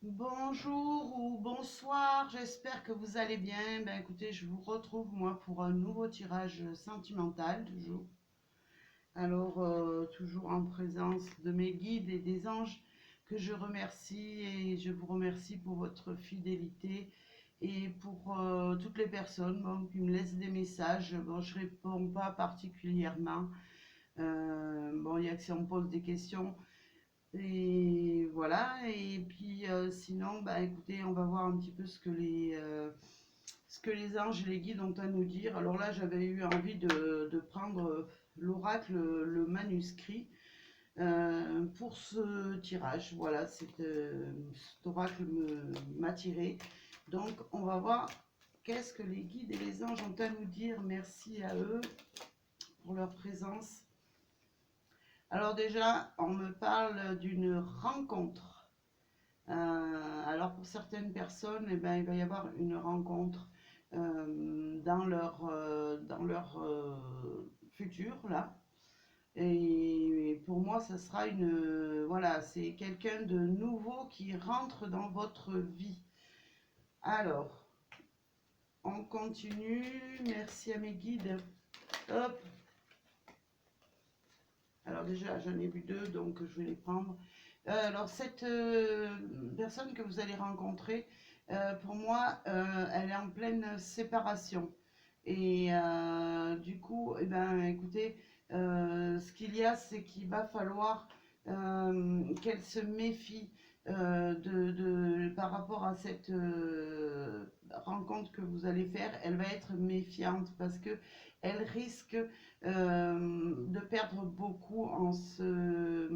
Bonjour ou bonsoir, j'espère que vous allez bien. Ben écoutez, je vous retrouve moi pour un nouveau tirage sentimental, toujours. Alors, toujours en présence de mes guides et des anges que je remercie et je vous remercie pour votre fidélité et pour toutes les personnes bon, qui me laissent des messages. Bon, je réponds pas particulièrement. Bon, il y a que si on me pose des questions. Et voilà, et puis sinon, bah écoutez, on va voir un petit peu ce que les anges et les guides ont à nous dire. Alors là, j'avais eu envie de prendre l'oracle, le manuscrit, pour ce tirage. Voilà, cet oracle m'a tiré. Donc, on va voir qu'est-ce que les guides et les anges ont à nous dire. Merci à eux pour leur présence. Alors déjà, on me parle d'une rencontre. Alors pour certaines personnes, eh ben, il va y avoir une rencontre dans leur futur là. Et pour moi, ça sera voilà, c'est quelqu'un de nouveau qui rentre dans votre vie. Alors, on continue. Merci à mes guides. Hop. Alors déjà, j'en ai vu deux, donc je vais les prendre. Alors cette personne que vous allez rencontrer, pour moi, elle est en pleine séparation. Et du coup, eh ben, écoutez, ce qu'il y a, c'est qu'il va falloir qu'elle se méfie par rapport à cette rencontre que vous allez faire. Elle va être méfiante parce que elle risque de perdre beaucoup en se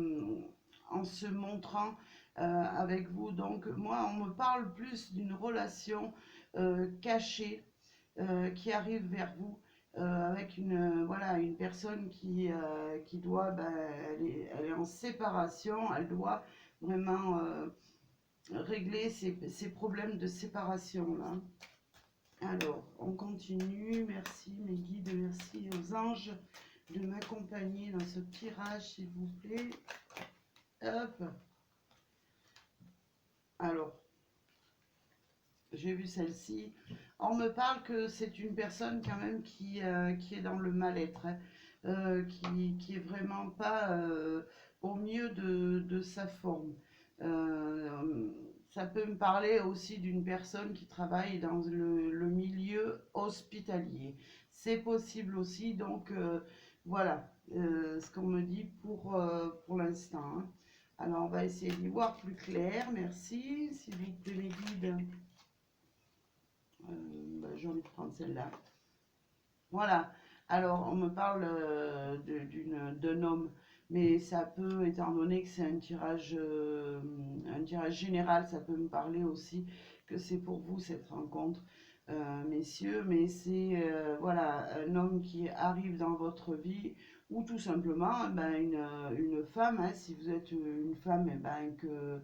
montrant avec vous. Donc moi, on me parle plus d'une relation cachée qui arrive vers vous. Avec voilà, une personne qui doit, ben, elle est en séparation, elle doit vraiment régler ses problèmes de séparation là. Alors, on continue. Merci mes guides, merci aux anges de m'accompagner dans ce tirage, s'il vous plaît. Hop. Alors, j'ai vu celle-ci. On me parle que c'est une personne quand même qui est dans le mal-être, hein, qui est vraiment pas au mieux de sa forme. Euh, Ça peut me parler aussi d'une personne qui travaille dans le milieu hospitalier. C'est possible aussi, donc voilà ce qu'on me dit pour l'instant, hein. Alors on va essayer d'y voir plus clair, merci, s'il vous plaît les guides. J'ai envie de prendre celle-là. Voilà. Alors, on me parle d'un homme, mais ça peut, étant donné que c'est un tirage général, ça peut me parler aussi que c'est pour vous cette rencontre, messieurs. Mais c'est voilà, un homme qui arrive dans votre vie, ou tout simplement ben, une femme, hein, si vous êtes une femme, eh ben, que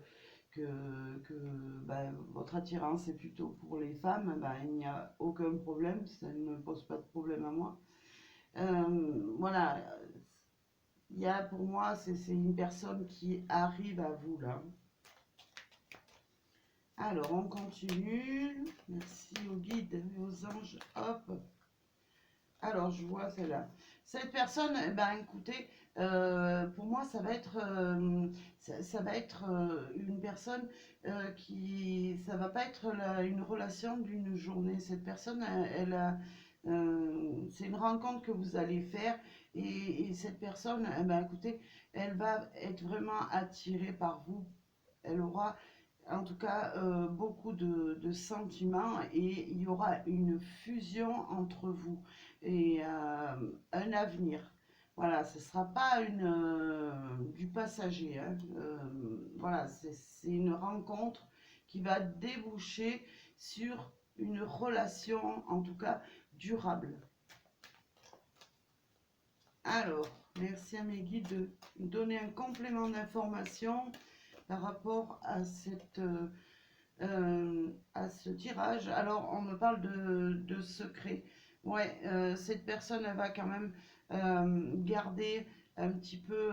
ben, votre attirance est plutôt pour les femmes, ben, il n'y a aucun problème, ça ne me pose pas de problème à moi. Voilà, il y a pour moi, c'est une personne qui arrive à vous là. Alors, on continue. Merci aux guides et aux anges. Hop. Alors, je vois celle-là. Cette personne, eh ben, écoutez, pour moi, ça va être une personne ça va pas être une relation d'une journée. Cette personne, c'est une rencontre que vous allez faire et cette personne, eh ben, écoutez, elle va être vraiment attirée par vous. Elle aura en tout cas beaucoup de sentiments et il y aura une fusion entre vous et un avenir. Voilà, ce ne sera pas du passager, hein. Voilà, c'est une rencontre qui va déboucher sur une relation, en tout cas durable. Alors, merci à mes guides de me donner un complément d'information par rapport à ce tirage. Alors, on me parle de secret. Ouais, cette personne, elle va quand même garder un petit peu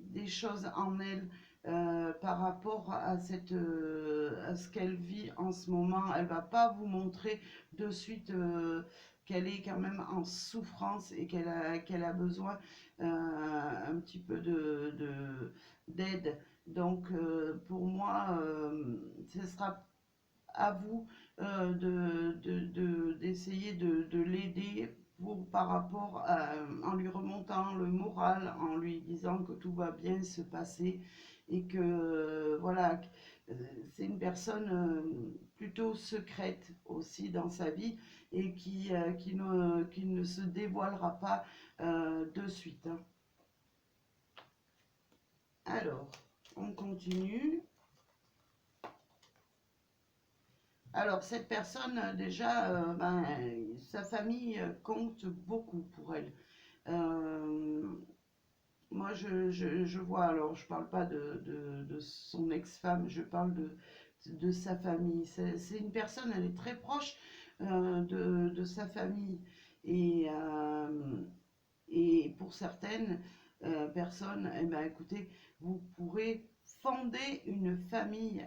des choses en elle. par rapport à à ce qu'elle vit en ce moment. Elle va pas vous montrer de suite qu'elle est quand même en souffrance et qu'elle a besoin un petit peu d'aide. Donc pour moi, ce sera à vous d'essayer de l'aider par rapport en lui remontant le moral, en lui disant que tout va bien se passer et que voilà, c'est une personne plutôt secrète aussi dans sa vie et qui ne se dévoilera pas de suite, hein. Alors, on continue. Alors, cette personne, déjà, sa famille compte beaucoup pour elle. Euh, Moi, je vois, alors je parle pas de son ex-femme, je parle de sa famille. C'est une personne, elle est très proche de sa famille. Et, euh, et pour certaines personnes, eh ben, écoutez, vous pourrez fonder une famille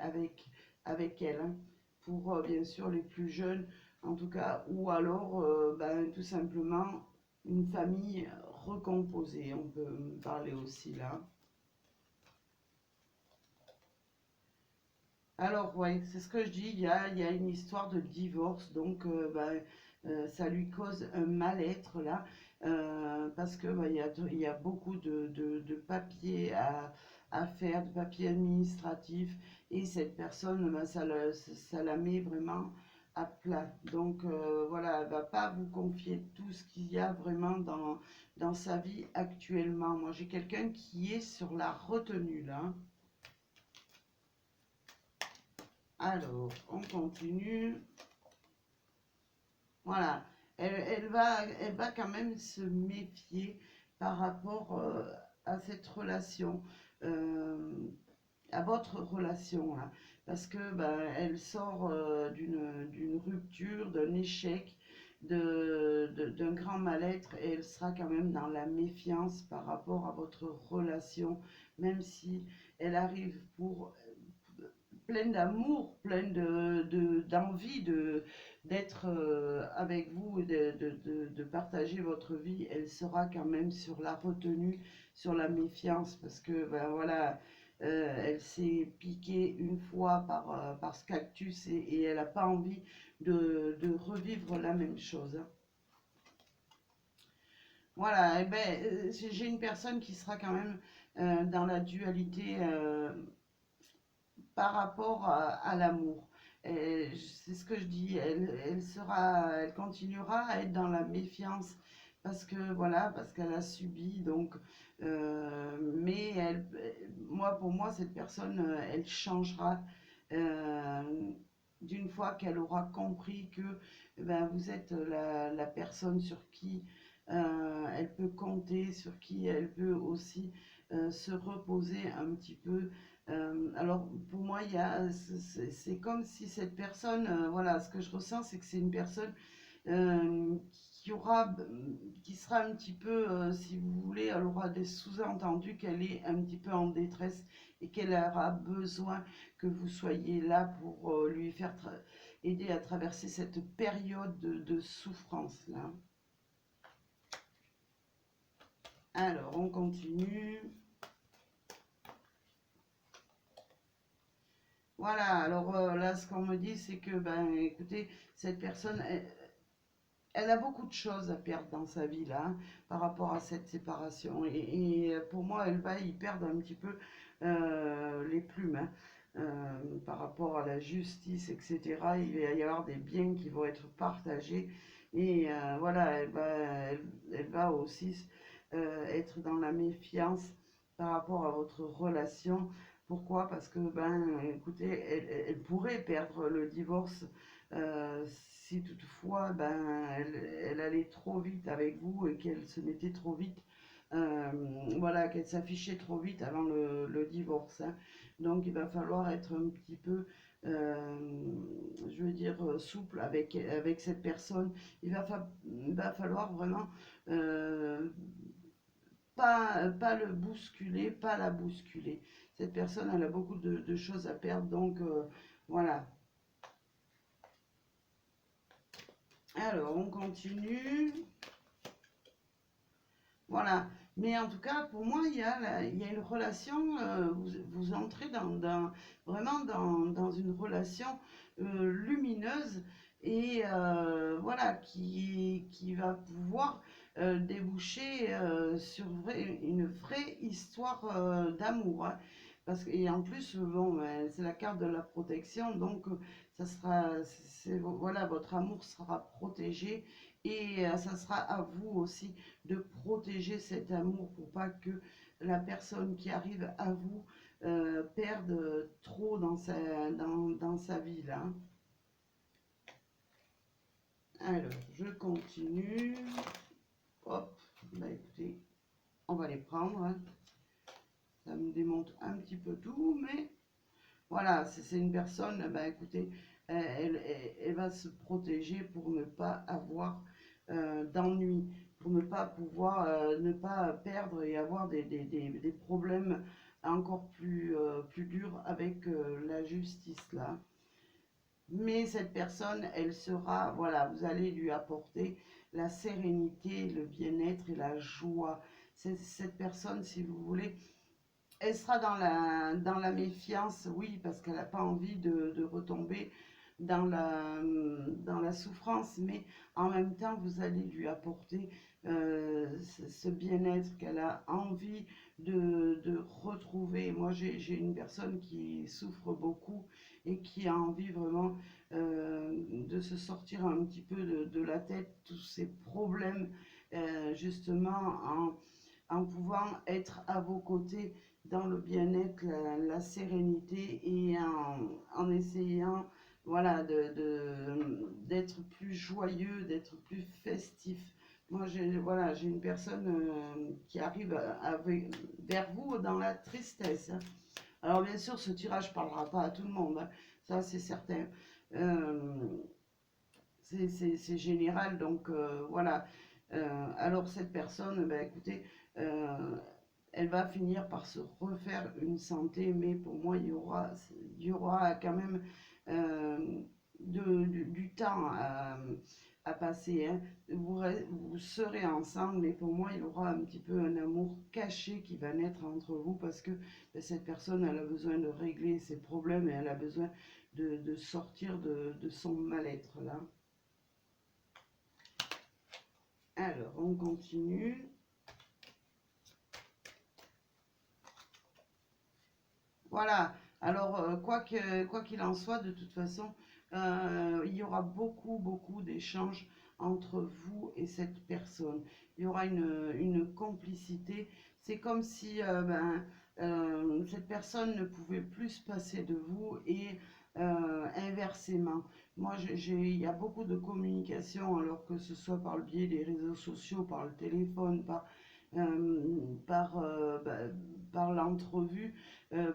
avec elle, hein, pour bien sûr les plus jeunes, en tout cas, ou alors tout simplement une famille recomposée, on peut parler aussi là. Alors, ouais, c'est ce que je dis, il y a une histoire de divorce, donc ça lui cause un mal-être là, parce que il y a beaucoup de papiers à faire, de papiers administratifs, et cette personne, ça la met vraiment à plat. Donc voilà, elle va pas vous confier tout ce qu'il y a vraiment dans sa vie actuellement. Moi, j'ai quelqu'un qui est sur la retenue là. Alors, on continue. Voilà. Elle va quand même se méfier par rapport à cette relation, euh, à votre relation, là. Parce que elle sort d'une rupture, d'un échec, d'un grand mal-être, et elle sera quand même dans la méfiance par rapport à votre relation, même si elle arrive pour pleine d'amour, pleine d'envie d'être avec vous et de partager votre vie, elle sera quand même sur la retenue, sur la méfiance, parce que voilà, elle s'est piquée une fois par ce cactus et elle n'a pas envie de revivre la même chose, hein. Voilà, j'ai une personne qui sera quand même dans la dualité par rapport à l'amour. C'est ce que je dis, elle continuera à être dans la méfiance parce que voilà, parce qu'elle a subi, donc, mais pour moi, cette personne, elle changera euh, d'une fois qu'elle aura compris que vous êtes la personne sur qui elle peut compter, sur qui elle peut aussi se reposer un petit peu. Alors pour moi, c'est comme si cette personne, voilà, ce que je ressens, c'est que c'est une personne euh, qui aura, qui sera un petit peu, si vous voulez, elle aura des sous-entendus qu'elle est un petit peu en détresse et qu'elle aura besoin que vous soyez là pour lui faire aider à traverser cette période de souffrance là. Alors on continue. Voilà, alors là, ce qu'on me dit, c'est que, écoutez, cette personne, elle a beaucoup de choses à perdre dans sa vie, là, hein, par rapport à cette séparation. Et pour moi, elle va y perdre un petit peu les plumes, hein, par rapport à la justice, etc. Il va y avoir des biens qui vont être partagés. Et voilà, elle va aussi être dans la méfiance par rapport à votre relation. Pourquoi? Parce que, écoutez, elle pourrait perdre le divorce si toutefois elle allait trop vite avec vous et qu'elle se mettait trop vite, euh, voilà, qu'elle s'affichait trop vite avant le divorce, hein. Donc il va falloir être un petit peu, je veux dire, souple avec cette personne. Il va falloir vraiment pas le bousculer, pas la bousculer. cette personne, elle a beaucoup de choses à perdre, donc voilà. Alors, on continue. Voilà. Mais en tout cas, pour moi, il y a une relation, vous entrez vraiment dans une relation lumineuse et voilà, qui va pouvoir déboucher sur une vraie histoire d'amour, hein. Et en plus, bon, ben, c'est la carte de la protection, donc ça sera, voilà, votre amour sera protégé et ça sera à vous aussi de protéger cet amour pour pas que la personne qui arrive à vous perde trop dans sa vie là. Alors, je continue. Hop, bah écoutez, on va les prendre, hein. Ça me démonte un petit peu tout, mais voilà, c'est une personne, bah écoutez, elle va se protéger pour ne pas avoir d'ennui, pour ne pas pouvoir, ne pas perdre et avoir des problèmes encore plus durs avec la justice là. Mais cette personne, elle sera, voilà, vous allez lui apporter la sérénité, le bien-être et la joie. Cette personne, si vous voulez, elle sera dans la méfiance, oui, parce qu'elle n'a pas envie de retomber dans la souffrance, mais en même temps, vous allez lui apporter ce bien-être qu'elle a envie de retrouver. Moi, j'ai une personne qui souffre beaucoup et qui a envie vraiment de se sortir un petit peu de la tête, tous ces problèmes, justement, en pouvant être à vos côtés dans le bien-être, la sérénité et en essayant voilà, d'être plus joyeux, d'être plus festif. Moi, voilà, j'ai une personne qui arrive vers vous dans la tristesse, hein. Alors, bien sûr, ce tirage ne parlera pas à tout le monde, hein, ça c'est certain. Euh, c'est général, donc voilà. Alors, cette personne, ben, écoutez, euh, elle va finir par se refaire une santé, mais pour moi, il y aura quand même euh, du temps à passer, hein. Vous serez ensemble, mais pour moi, il y aura un petit peu un amour caché qui va naître entre vous parce que ben, cette personne, elle a besoin de régler ses problèmes et elle a besoin de sortir de son mal-être là. Alors, on continue. Voilà. Alors, quoi qu'il en soit, de toute façon, il y aura beaucoup d'échanges entre vous et cette personne. Il y aura une complicité. C'est comme si cette personne ne pouvait plus se passer de vous et inversement. Moi, il y a beaucoup de communication, alors que ce soit par le biais des réseaux sociaux, par le téléphone, bah, par l'entrevue.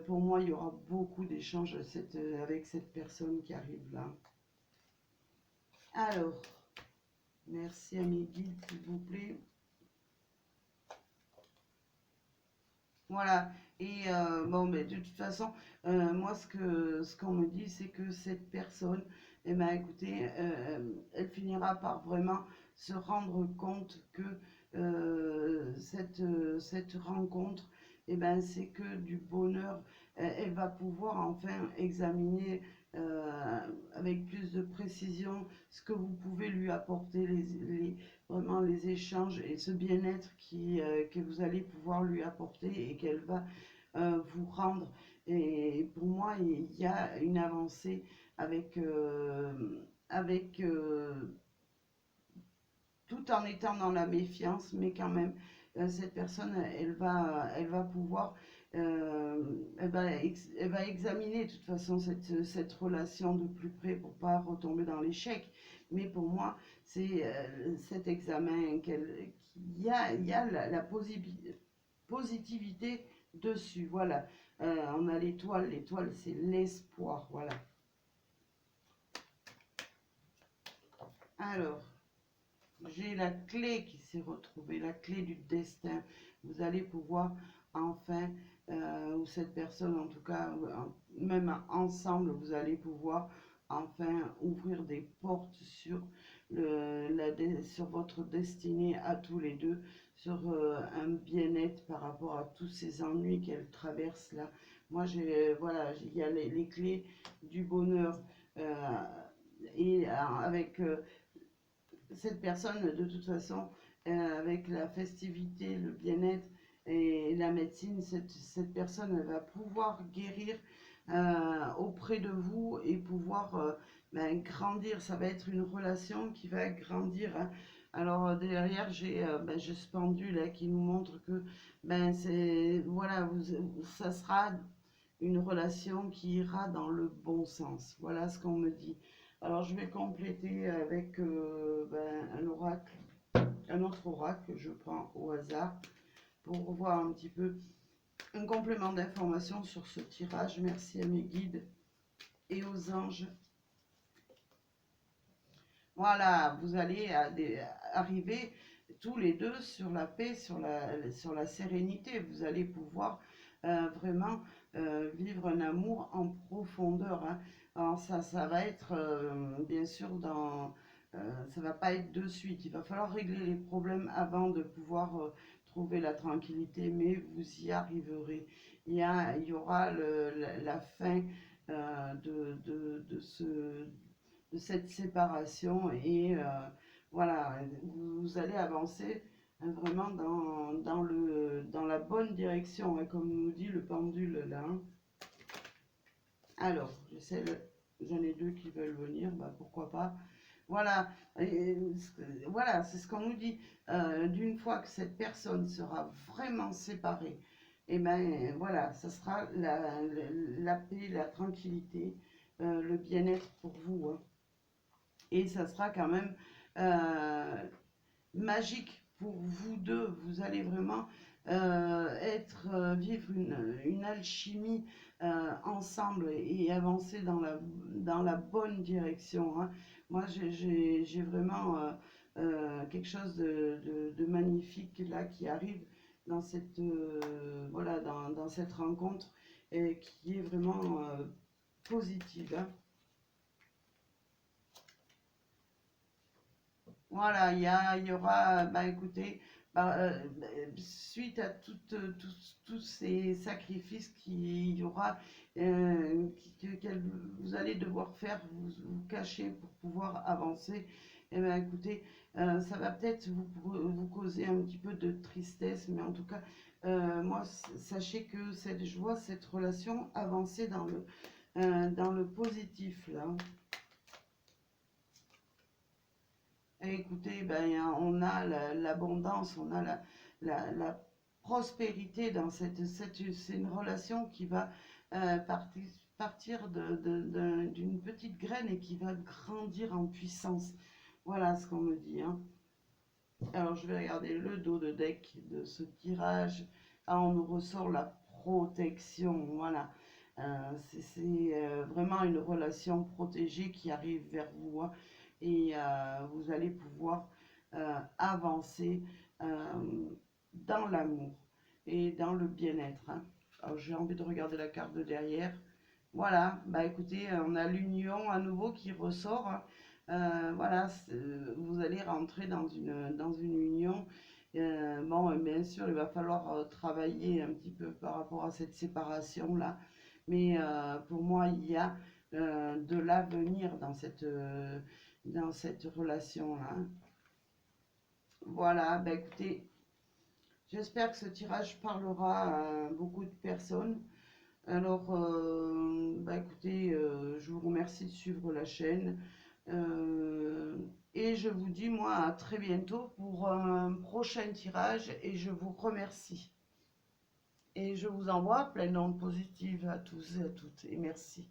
Pour moi, il y aura beaucoup d'échanges avec cette personne qui arrive là. Alors, merci à mes guides, s'il vous plaît. Voilà. Et bon, mais de toute façon, moi, ce qu'on me dit, c'est que cette personne, eh ben, écoutez, elle finira par vraiment se rendre compte que cette rencontre, eh ben, c'est que du bonheur. Elle va pouvoir enfin examiner avec plus de précision ce que vous pouvez lui apporter, vraiment les échanges et ce bien-être que vous allez pouvoir lui apporter et qu'elle va vous rendre. Et pour moi, il y a une avancée avec tout en étant dans la méfiance, mais quand même, cette personne, elle va pouvoir, elle va examiner de toute façon cette relation de plus près pour pas retomber dans l'échec. Mais pour moi, c'est cet examen il y a la positivité dessus. Voilà. On a l'étoile. L'étoile, c'est l'espoir. Voilà. Alors, j'ai la clé qui s'est retrouvée, la clé du destin. Vous allez pouvoir enfin, ou cette personne en tout cas, même ensemble, vous allez pouvoir enfin ouvrir des portes sur, sur votre destinée à tous les deux, sur un bien-être par rapport à tous ces ennuis qu'elle traverse là. Moi, voilà, il y a les clés du bonheur et avec cette personne, de toute façon, avec la festivité, le bien-être et la médecine, cette personne elle va pouvoir guérir auprès de vous et pouvoir ben, grandir. Ça va être une relation qui va grandir, hein. Alors derrière, j'ai ce pendule là, qui nous montre que ben, voilà, ça sera une relation qui ira dans le bon sens. Voilà ce qu'on me dit. Alors je vais compléter avec ben, un oracle, un autre oracle que je prends au hasard pour voir un petit peu un complément d'information sur ce tirage. Merci à mes guides et aux anges. Voilà, vous allez arriver tous les deux sur la paix, sur la sérénité. Vous allez pouvoir vraiment vivre un amour en profondeur, hein. Alors ça va être bien sûr ça va pas être de suite. Il va falloir régler les problèmes avant de pouvoir trouver la tranquillité, mais vous y arriverez. Il y aura la fin de cette séparation et voilà, vous allez avancer vraiment dans la bonne direction, hein, comme nous dit le pendule là, hein. Alors, j'en ai deux qui veulent venir, bah pourquoi pas. Voilà, voilà, c'est ce qu'on nous dit. D'une fois que cette personne sera vraiment séparée, et ben voilà, ça sera la paix, la tranquillité, le bien-être pour vous, hein. Et ça sera quand même magique pour vous deux. Vous allez vraiment vivre une alchimie ensemble et avancer dans la bonne direction, hein. Moi, j'ai vraiment quelque chose de magnifique là qui arrive dans cette, voilà, dans cette rencontre et qui est vraiment positive, hein. Voilà, il y aura, bah écoutez, bah, suite à tous ces sacrifices qu'il y aura, vous allez devoir faire, vous cacher pour pouvoir avancer, et ben écoutez, ça va peut-être vous causer un petit peu de tristesse, mais en tout cas, moi, sachez que je vois cette relation avancer dans le positif, là. Et écoutez, ben, on a l'abondance, on a la prospérité dans c'est une relation qui va partir d'une petite graine et qui va grandir en puissance. Voilà ce qu'on me dit, hein. Alors je vais regarder le dos de deck de ce tirage. Ah, on nous ressort la protection, voilà. C'est vraiment une relation protégée qui arrive vers vous, hein. Et vous allez pouvoir avancer dans l'amour et dans le bien-être, hein. Alors j'ai envie de regarder la carte de derrière. Voilà, bah écoutez, on a l'union à nouveau qui ressort, hein. Voilà, vous allez rentrer dans une union. Bon, bien sûr, il va falloir travailler un petit peu par rapport à cette séparation-là. Mais pour moi, il y a de l'avenir dans cette relation-là, hein. Voilà, bah écoutez, j'espère que ce tirage parlera à beaucoup de personnes. Alors, bah écoutez, je vous remercie de suivre la chaîne. Euh, et je vous dis, moi, à très bientôt pour un prochain tirage. Et je vous remercie. Et je vous envoie plein d'ondes positives à tous et à toutes. Et merci.